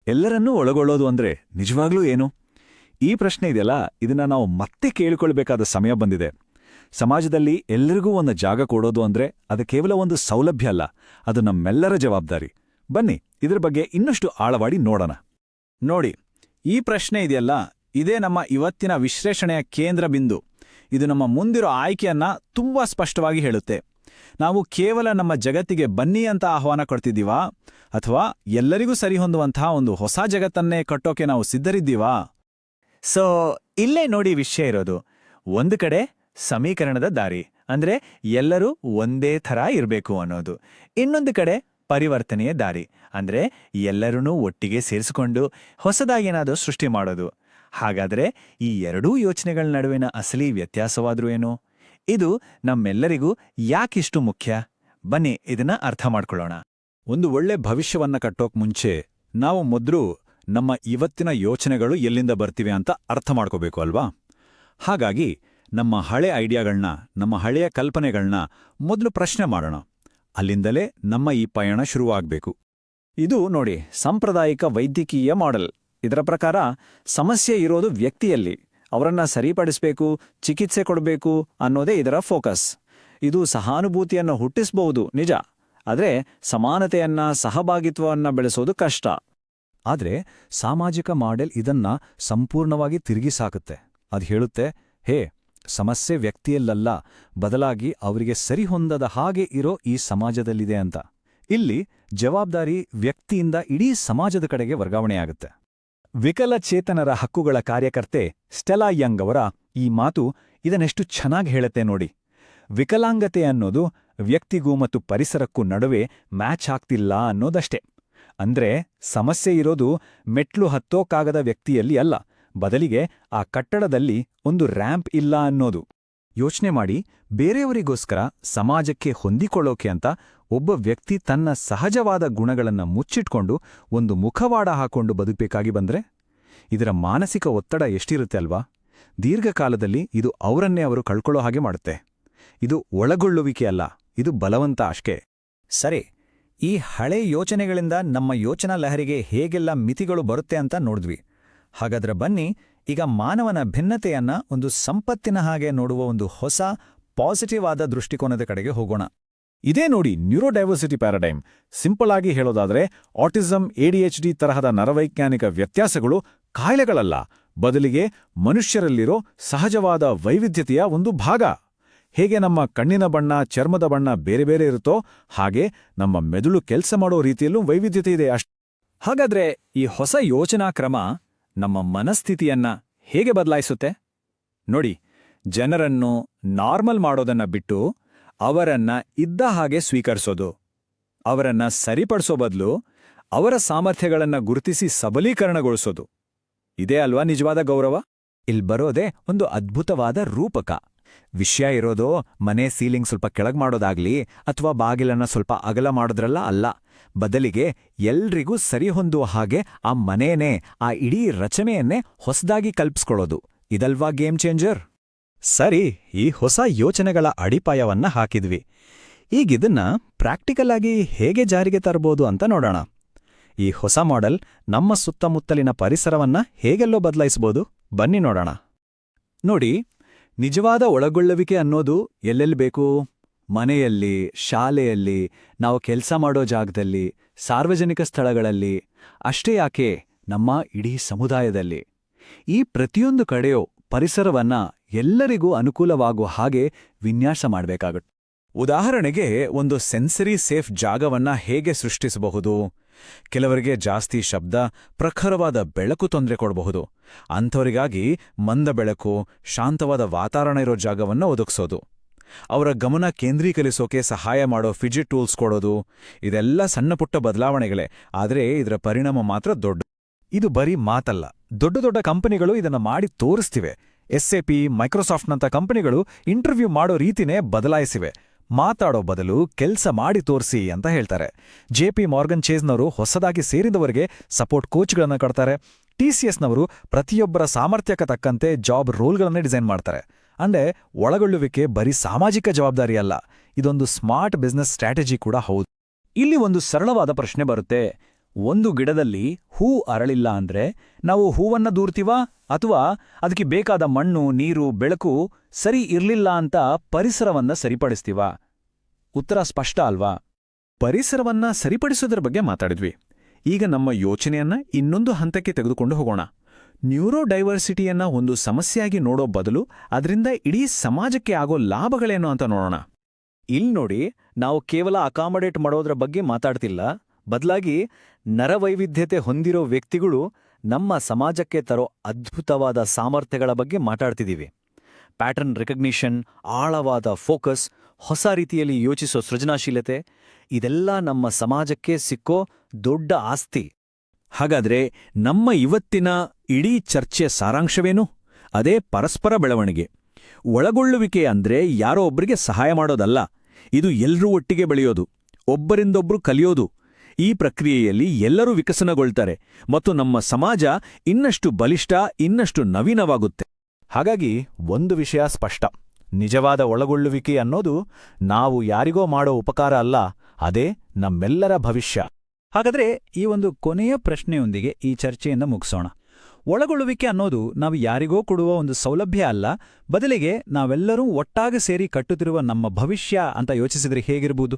ಎಲ್ಲರನ್ನೂ ಒಳಗೊಳ್ಳೋದು ಅಂದ್ರೆ ನಿಜವಾಗ್ಲೂ ಏನು? ಈ ಪ್ರಶ್ನೆ ಇದೆಯಲ್ಲ, ಇದನ್ನ ನಾವು ಮತ್ತೆ ಕೇಳಿಕೊಳ್ಬೇಕಾದ ಸಮಯ ಬಂದಿದೆ. ಸಮಾಜದಲ್ಲಿ ಎಲ್ಲರಿಗೂ ಒಂದು ಜಾಗ ಕೊಡೋದು ಅಂದ್ರೆ ಅದು ಕೇವಲ ಒಂದು ಸೌಲಭ್ಯ ಅಲ್ಲ, ಅದು ನಮ್ಮೆಲ್ಲರ ಜವಾಬ್ದಾರಿ. ಬನ್ನಿ ಇದ್ರ ಬಗ್ಗೆ ಇನ್ನಷ್ಟು ಆಳವಾಡಿ ನೋಡೋಣ. ನೋಡಿ, ಈ ಪ್ರಶ್ನೆ ಇದೆಯಲ್ಲ, ಇದೇ ನಮ್ಮ ಇವತ್ತಿನ ವಿಶ್ಲೇಷಣೆಯ ಕೇಂದ್ರ ಬಿಂದು. ಇದು ನಮ್ಮ ಮುಂದಿರೋ ಆಯ್ಕೆಯನ್ನ ತುಂಬಾ ಸ್ಪಷ್ಟವಾಗಿ ಹೇಳುತ್ತೆ. ನಾವು ಕೇವಲ ನಮ್ಮ ಜಗತ್ತಿಗೆ ಬನ್ನಿ ಅಂತ ಆಹ್ವಾನ ಕೊಡ್ತಿದ್ದೀವಾ, ಅಥವಾ ಎಲ್ಲರಿಗೂ ಸರಿಹೊಂದುವಂತಹ ಒಂದು ಹೊಸ ಜಗತ್ತನ್ನೇ ಕಟ್ಟೋಕೆ ನಾವು ಸಿದ್ಧರಿದ್ದೀವಾ? ಸೊ ಇಲ್ಲೇ ನೋಡಿ ವಿಷಯ ಇರೋದು. ಒಂದು ಕಡೆ ಸಮೀಕರಣದ ದಾರಿ, ಅಂದ್ರೆ ಎಲ್ಲರೂ ಒಂದೇ ಥರ ಇರಬೇಕು ಅನ್ನೋದು. ಇನ್ನೊಂದು ಕಡೆ ಪರಿವರ್ತನೆಯ ದಾರಿ, ಅಂದ್ರೆ ಎಲ್ಲರನ್ನೂ ಒಟ್ಟಿಗೆ ಸೇರಿಸಿಕೊಂಡು ಹೊಸದಾಗೇನಾದರೂ ಸೃಷ್ಟಿ ಮಾಡೋದು. ಹಾಗಾದ್ರೆ ಈ ಎರಡೂ ಯೋಚನೆಗಳ ನಡುವಿನ ಅಸಲಿ ವ್ಯತ್ಯಾಸವಾದ್ರೂ ಏನು? ಇದು ನಮ್ಮೆಲ್ಲರಿಗೂ ಯಾಕಿಷ್ಟು ಮುಖ್ಯ? ಬನ್ನಿ ಇದನ್ನ ಅರ್ಥ ಮಾಡ್ಕೊಳ್ಳೋಣ. ಒಂದು ಒಳ್ಳೆ ಭವಿಷ್ಯವನ್ನ ಕಟ್ಟೋಕ್ ಮುಂಚೆ ನಾವು ಮೊದಲು ನಮ್ಮ ಇವತ್ತಿನ ಯೋಚನೆಗಳು ಎಲ್ಲಿಂದ ಬರ್ತಿವೆ ಅಂತ ಅರ್ಥ ಮಾಡ್ಕೋಬೇಕು ಅಲ್ವಾ? ಹಾಗಾಗಿ ನಮ್ಮ ಹಳೆ ಐಡಿಯಾಗಳನ್ನ, ನಮ್ಮ ಹಳೆಯ ಕಲ್ಪನೆಗಳನ್ನ ಮೊದಲು ಪ್ರಶ್ನೆ ಮಾಡೋಣ. ಅಲ್ಲಿಂದಲೇ ನಮ್ಮ ಈ ಪಯಣ ಶುರುವಾಗಬೇಕು. ಇದು ನೋಡಿ ಸಾಂಪ್ರದಾಯಿಕ ವೈದ್ಯಕೀಯ ಮಾಡೆಲ್. ಇದರ ಪ್ರಕಾರ ಸಮಸ್ಯೆ ಇರೋದು ವ್ಯಕ್ತಿಯಲ್ಲಿ, ಅವರನ್ನ ಸರಿಪಡಿಸಬೇಕು, ಚಿಕಿತ್ಸೆ ಕೊಡಬೇಕು ಅನ್ನೋದೇ ಇದರ ಫೋಕಸ್. ಇದು ಸಹಾನುಭೂತಿಯನ್ನು ಹುಟ್ಟಿಸಬಹುದು ನಿಜ, ಆದರೆ ಸಮಾನತೆಯನ್ನ, ಸಹಭಾಗಿತ್ವವನ್ನ ಬೆಳೆಸೋದು ಕಷ್ಟ. ಆದ್ರೆ ಸಾಮಾಜಿಕ ಮಾಡೆಲ್ ಇದನ್ನ ಸಂಪೂರ್ಣವಾಗಿ ತಿರುಗಿಸಾಕುತ್ತೆ. ಅದು ಹೇಳುತ್ತೆ, ಹೇ, ಸಮಸ್ಯೆ ವ್ಯಕ್ತಿಯಲ್ಲಲ್ಲ, ಬದಲಾಗಿ ಅವರಿಗೆ ಸರಿಹೊಂದದ ಹಾಗೆ ಇರೋ ಈ ಸಮಾಜದಲ್ಲಿದೆ ಅಂತ. ಇಲ್ಲಿ ಜವಾಬ್ದಾರಿ ವ್ಯಕ್ತಿಯಿಂದ ಇಡೀ ಸಮಾಜದ ಕಡೆಗೆ ವರ್ಗಾವಣೆಯಾಗುತ್ತೆ. ವಿಕಲಚೇತನರ ಹಕ್ಕುಗಳ ಕಾರ್ಯಕರ್ತೆ ಸ್ಟೆಲಾ ಯಂಗ್ ಅವರ ಈ ಮಾತು ಇದನ್ನೆಷ್ಟು ಚೆನ್ನಾಗಿ ಹೇಳುತ್ತೆ ನೋಡಿ. ವಿಕಲಾಂಗತೆ ಅನ್ನೋದು ವ್ಯಕ್ತಿಗೂ ಮತ್ತು ಪರಿಸರಕ್ಕೂ ನಡುವೆ ಮ್ಯಾಚ್ ಆಗ್ತಿಲ್ಲ ಅನ್ನೋದಷ್ಟೇ. ಅಂದ್ರೆ ಸಮಸ್ಯೆ ಇರೋದು ಮೆಟ್ಲು ಹತ್ತೋಕ್ಕಾಗದ ವ್ಯಕ್ತಿಯಲ್ಲಿ ಅಲ್ಲ, ಬದಲಿಗೆ ಆ ಕಟ್ಟಡದಲ್ಲಿ ಒಂದು ರ್ಯಾಂಪ್ ಇಲ್ಲ ಅನ್ನೋದು. ಯೋಚನೆ ಮಾಡಿ, ಬೇರೆಯವರಿಗೋಸ್ಕರ ಸಮಾಜಕ್ಕೆ ಹೊಂದಿಕೊಳ್ಳೋಕೆ ಅಂತ ಒಬ್ಬ ವ್ಯಕ್ತಿ ತನ್ನ ಸಹಜವಾದ ಗುಣಗಳನ್ನ ಮುಚ್ಚಿಟ್ಕೊಂಡು ಒಂದು ಮುಖವಾಡ ಹಾಕೊಂಡು ಬದುಕಬೇಕಾಗಿ ಬಂದ್ರೆ ಇದರ ಮಾನಸಿಕ ಒತ್ತಡ ಎಷ್ಟಿರುತ್ತೆ ಅಲ್ವಾ? ದೀರ್ಘಕಾಲದಲ್ಲಿ ಇದು ಅವರನ್ನೇ ಅವರು ಕಳ್ಕೊಳ್ಳೋ ಹಾಗೆ ಮಾಡುತ್ತೆ. ಇದು ಒಳಗೊಳ್ಳುವಿಕೆ ಅಲ್ಲ, ಇದು ಬಲವಂತ ಅಷ್ಟೇ. ಸರಿ, ಈ ಹಳೆ ಯೋಚನೆಗಳಿಂದ ನಮ್ಮ ಯೋಚನಾ ಲಹರಿಗೆ ಹೇಗೆಲ್ಲ ಮಿತಿಗಳು ಬರುತ್ತೆ ಅಂತ ನೋಡಿದ್ವಿ. ಹಾಗಾದ್ರೆ ಬನ್ನಿ ಈಗ ಮಾನವನ ಭಿನ್ನತೆಯನ್ನ ಒಂದು ಸಂಪತ್ತಿನ ಹಾಗೆ ನೋಡುವ ಒಂದು ಹೊಸ ಪಾಸಿಟಿವ್ ಆದ ದೃಷ್ಟಿಕೋನದ ಕಡೆಗೆ ಹೋಗೋಣ. ಇದೇ ನೋಡಿ ನ್ಯೂರೋಡೈವರ್ಸಿಟಿ ಪ್ಯಾರಾಡೈಮ್. ಸಿಂಪಲ್ ಆಗಿ ಹೇಳೋದಾದ್ರೆ, ಆಟಿಸಂ, ADHD ತರಹದ ನರವೈಜ್ಞಾನಿಕ ವ್ಯತ್ಯಾಸಗಳು ಕಾಯಿಲೆಗಳಲ್ಲ, ಬದಲಿಗೆ ಮನುಷ್ಯರಲ್ಲಿರೋ ಸಹಜವಾದ ವೈವಿಧ್ಯತೆಯ ಒಂದು ಭಾಗ. ಹೇಗೆ ನಮ್ಮ ಕಣ್ಣಿನ ಬಣ್ಣ, ಚರ್ಮದ ಬಣ್ಣ ಬೇರೆ ಬೇರೆ ಇರುತ್ತೋ, ಹಾಗೆ ನಮ್ಮ ಮೆದುಳು ಕೆಲಸ ಮಾಡೋ ರೀತಿಯಲ್ಲೂ ವೈವಿಧ್ಯತೆ ಇದೆ. ಹಾಗಾದ್ರೆ ಈ ಹೊಸ ಯೋಚನಾ ಕ್ರಮ ನಮ್ಮ ಮನಸ್ಥಿತಿಯನ್ನ ಹೇಗೆ ಬದಲಾಯಿಸುತ್ತೆ? ನೋಡಿ, ಜನರನ್ನು ನಾರ್ಮಲ್ ಮಾಡೋದನ್ನ ಬಿಟ್ಟು ಅವರನ್ನ ಇದ್ದ ಹಾಗೆ ಸ್ವೀಕರಿಸೋದು, ಅವರನ್ನ ಸರಿಪಡಿಸೋ ಬದಲು ಅವರ ಸಾಮರ್ಥ್ಯಗಳನ್ನ ಗುರುತಿಸಿ ಸಬಲೀಕರಣಗೊಳಿಸೋದು, ಇದೇ ಅಲ್ವಾ ನಿಜವಾದ ಗೌರವ? ಇಲ್ಲಿ ಬರೋದೇ ಒಂದು ಅದ್ಭುತವಾದ ರೂಪಕ. ವಿಷಯ ಇರೋದು ಮನೆ ಸೀಲಿಂಗ್ ಸ್ವಲ್ಪ ಕೆಳಗ್ ಮಾಡೋದಾಗ್ಲಿ ಅಥವಾ ಬಾಗಿಲನ್ನ ಸ್ವಲ್ಪ ಅಗಲ ಮಾಡೋದ್ರಲ್ಲ ಅಲ್ಲ, ಬದಲಿಗೆ ಎಲ್ರಿಗೂ ಸರಿಹೊಂದುವ ಹಾಗೆ ಆ ಮನೇನೇ, ಆ ಇಡೀ ರಚನೆಯನ್ನೇ ಹೊಸದಾಗಿ ಕಲ್ಪಿಸ್ಕೊಳ್ಳೋದು. ಇದಲ್ವಾ ಗೇಮ್ ಚೇಂಜರ್? ಸರಿ, ಈ ಹೊಸ ಯೋಚನೆಗಳ ಅಡಿಪಾಯವನ್ನ ಹಾಕಿದ್ವಿ. ಈಗಿದನ್ನ ಪ್ರಾಕ್ಟಿಕಲ್ ಆಗಿ ಹೇಗೆ ಜಾರಿಗೆ ತರಬಹುದು ಅಂತ ನೋಡೋಣ. ಈ ಹೊಸ ಮಾಡೆಲ್ ನಮ್ಮ ಸುತ್ತಮುತ್ತಲಿನ ಪರಿಸರವನ್ನ ಹೇಗೆಲ್ಲೋ ಬದಲಾಯಿಸಬಹುದು? ಬನ್ನಿ ನೋಡೋಣ. ನೋಡಿ, ನಿಜವಾದ ಒಳಗೊಳ್ಳುವಿಕೆ ಅನ್ನೋದು ಎಲ್ಲೆಲ್ಲಿ ಬೇಕು? ಮನೆಯಲ್ಲಿ, ಶಾಲೆಯಲ್ಲಿ, ನಾವು ಕೆಲಸ ಮಾಡೋ ಜಾಗದಲ್ಲಿ, ಸಾರ್ವಜನಿಕ ಸ್ಥಳಗಳಲ್ಲಿ, ಅಷ್ಟೇ ಯಾಕೆ ನಮ್ಮ ಇಡೀ ಸಮುದಾಯದಲ್ಲಿ. ಈ ಪ್ರತಿಯೊಂದು ಕಡೆಯೋ ಪರಿಸರವನ್ನ ಎಲ್ಲರಿಗೂ ಅನುಕೂಲವಾಗುವ ಹಾಗೆ ವಿನ್ಯಾಸ ಮಾಡಬೇಕಾಗುತ್ತೆ. ಉದಾಹರಣೆಗೆ, ಒಂದು ಸೆನ್ಸರಿ ಸೇಫ್ ಜಾಗವನ್ನ ಹೇಗೆ ಸೃಷ್ಟಿಸಬಹುದು? ಕೆಲವರಿಗೆ ಜಾಸ್ತಿ ಶಬ್ದ, ಪ್ರಖರವಾದ ಬೆಳಕು ತೊಂದರೆ ಕೊಡಬಹುದು. ಅಂಥವರಿಗಾಗಿ ಮಂದ ಬೆಳಕು, ಶಾಂತವಾದ ವಾತಾವರಣ ಇರೋ ಜಾಗವನ್ನ ಒದಗಿಸೋದು. ಅವರ ಗಮನ ಕೇಂದ್ರೀಕರಿಸೋಕೆ ಸಹಾಯ ಮಾಡೋ ಫಿಜಿಟ್ ಟೂಲ್ಸ್ ಕೊಡೋದು. ಇದೆಲ್ಲ ಸಣ್ಣಪುಟ್ಟ ಬದಲಾವಣೆಗಳೇ, ಆದರೆ ಇದರ ಪರಿಣಾಮ ಮಾತ್ರ ದೊಡ್ಡ. ಇದು ಬರೀ ಮಾತಲ್ಲ, ದೊಡ್ಡ ದೊಡ್ಡ ಕಂಪನಿಗಳು ಇದನ್ನ ಮಾಡಿ ತೋರಿಸ್ತಿವೆ. SAP, ಮೈಕ್ರೋಸಾಫ್ಟ್ನಂಥ ಕಂಪನಿಗಳು ಇಂಟರ್ವ್ಯೂ ಮಾಡೋ ರೀತಿನೇ ಬದಲಾಯಿಸಿವೆ. ಮಾತಾಡೋ ಬದಲು ಕೆಲ್ಸ ಮಾಡಿ ತೋರಿಸಿ ಅಂತ ಹೇಳ್ತಾರೆ. JP ಮಾರ್ಗನ್ ಚೇಸ್ನವರು ಹೊಸದಾಗಿ ಸೇರಿದವರಿಗೆ ಸಪೋರ್ಟ್ ಕೋಚ್ಗಳನ್ನ ಕೊಡ್ತಾರೆ. TCSನವರು ಪ್ರತಿಯೊಬ್ಬರ ಸಾಮರ್ಥ್ಯಕ್ಕೆ ತಕ್ಕಂತೆ ಜಾಬ್ ರೋಲ್ಗಳನ್ನೇ ಡಿಸೈನ್ ಮಾಡ್ತಾರೆ. ಅಂದ್ರೆ ಒಳಗೊಳ್ಳುವಿಕೆ ಬರೀ ಸಾಮಾಜಿಕ ಜವಾಬ್ದಾರಿ ಅಲ್ಲ, ಇದೊಂದು ಸ್ಮಾರ್ಟ್ ಬಿಸ್ನೆಸ್ ಸ್ಟ್ರಾಟಜಿ ಕೂಡ ಹೌದು. ಇಲ್ಲಿ ಒಂದು ಸರಳವಾದ ಪ್ರಶ್ನೆ ಬರುತ್ತೆ. ಒಂದು ಗಿಡದಲ್ಲಿ ಹೂ ಅರಳಿಲ್ಲ ಅಂದ್ರೆ ನಾವು ಹೂವನ್ನ ದೂರ್ತೀವಾ ಅಥವಾ ಅದಕ್ಕೆ ಬೇಕಾದ ಮಣ್ಣು ನೀರು ಬೆಳಕು ಸರಿ ಇರ್ಲಿಲ್ಲ ಅಂತ ಪರಿಸರವನ್ನ ಸರಿಪಡಿಸ್ತೀವಾ? ಉತ್ತರ ಸ್ಪಷ್ಟ ಅಲ್ವಾ? ಪರಿಸರವನ್ನ ಸರಿಪಡಿಸೋದ್ರ ಬಗ್ಗೆ ಮಾತಾಡಿದ್ವಿ. ಈಗ ನಮ್ಮ ಯೋಚನೆಯನ್ನ ಇನ್ನೊಂದು ಹಂತಕ್ಕೆ ತೆಗೆದುಕೊಂಡು ಹೋಗೋಣ. ನ್ಯೂರೋಡೈವರ್ಸಿಟಿಯನ್ನ ಒಂದು ಸಮಸ್ಯೆಯಾಗಿ ನೋಡೋ ಬದಲು ಅದರಿಂದ ಇಡೀ ಸಮಾಜಕ್ಕೆ ಆಗೋ ಲಾಭಗಳೇನು ಅಂತ ನೋಡೋಣ. ಇಲ್ ನೋಡಿ, ನಾವು ಕೇವಲ ಅಕಾಮಡೇಟ್ ಮಾಡೋದ್ರ ಬಗ್ಗೆ ಮಾತಾಡ್ತಿಲ್ಲ, ಬದಲಾಗಿ ನರವೈವಿಧ್ಯತೆ ಹೊಂದಿರೋ ವ್ಯಕ್ತಿಗಳು ನಮ್ಮ ಸಮಾಜಕ್ಕೆ ತರೋ ಅದ್ಭುತವಾದ ಸಾಮರ್ಥ್ಯಗಳ ಬಗ್ಗೆ ಮಾತಾಡ್ತಿದ್ದೀವಿ. ಪ್ಯಾಟರ್ನ್ ರೆಕಗ್ನಿಷನ್, ಆಳವಾದ ಫೋಕಸ್, ಹೊಸ ರೀತಿಯಲ್ಲಿ ಯೋಚಿಸೋ ಸೃಜನಾಶೀಲತೆ, ಇದೆಲ್ಲ ನಮ್ಮ ಸಮಾಜಕ್ಕೆ ಸಿಕ್ಕೋ ದೊಡ್ಡ ಆಸ್ತಿ. ಹಾಗಾದ್ರೆ ನಮ್ಮ ಇವತ್ತಿನ ಇಡೀ ಚರ್ಚೆಯ ಸಾರಾಂಶವೇನು? ಅದೇ ಪರಸ್ಪರ ಬೆಳವಣಿಗೆ. ಒಳಗೊಳ್ಳುವಿಕೆ ಅಂದ್ರೆ ಯಾರೋ ಒಬ್ಬರಿಗೆ ಸಹಾಯ ಮಾಡೋದಲ್ಲ, ಇದು ಎಲ್ರೂ ಒಟ್ಟಿಗೆ ಬೆಳೆಯೋದು, ಒಬ್ಬರಿಂದೊಬ್ರು ಕಲಿಯೋದು. ಈ ಪ್ರಕ್ರಿಯೆಯಲ್ಲಿ ಎಲ್ಲರೂ ವಿಕಸನಗೊಳ್ತಾರೆ ಮತ್ತು ನಮ್ಮ ಸಮಾಜ ಇನ್ನಷ್ಟು ಬಲಿಷ್ಠ, ಇನ್ನಷ್ಟು ನವೀನವಾಗುತ್ತೆ. ಹಾಗಾಗಿ ಒಂದು ವಿಷಯ ಸ್ಪಷ್ಟ: ನಿಜವಾದ ಒಳಗೊಳ್ಳುವಿಕೆ ಅನ್ನೋದು ನಾವು ಯಾರಿಗೋ ಮಾಡೋ ಉಪಕಾರ ಅಲ್ಲ, ಅದೇ ನಮ್ಮೆಲ್ಲರ ಭವಿಷ್ಯ. ಹಾಗಾದ್ರೆ ಈ ಒಂದು ಕೊನೆಯ ಪ್ರಶ್ನೆಯೊಂದಿಗೆ ಈ ಚರ್ಚೆಯಿಂದ ಮುಗಿಸೋಣ. ಒಳಗೊಳ್ಳುವಿಕೆ ಅನ್ನೋದು ನಾವು ಯಾರಿಗೋ ಕೊಡುವ ಒಂದು ಸೌಲಭ್ಯ ಅಲ್ಲ, ಬದಲಿಗೆ ನಾವೆಲ್ಲರೂ ಒಟ್ಟಾಗಿ ಸೇರಿ ಕಟ್ಟುತ್ತಿರುವ ನಮ್ಮ ಭವಿಷ್ಯ ಅಂತ ಯೋಚಿಸಿದ್ರೆ ಹೇಗಿರ್ಬೋದು?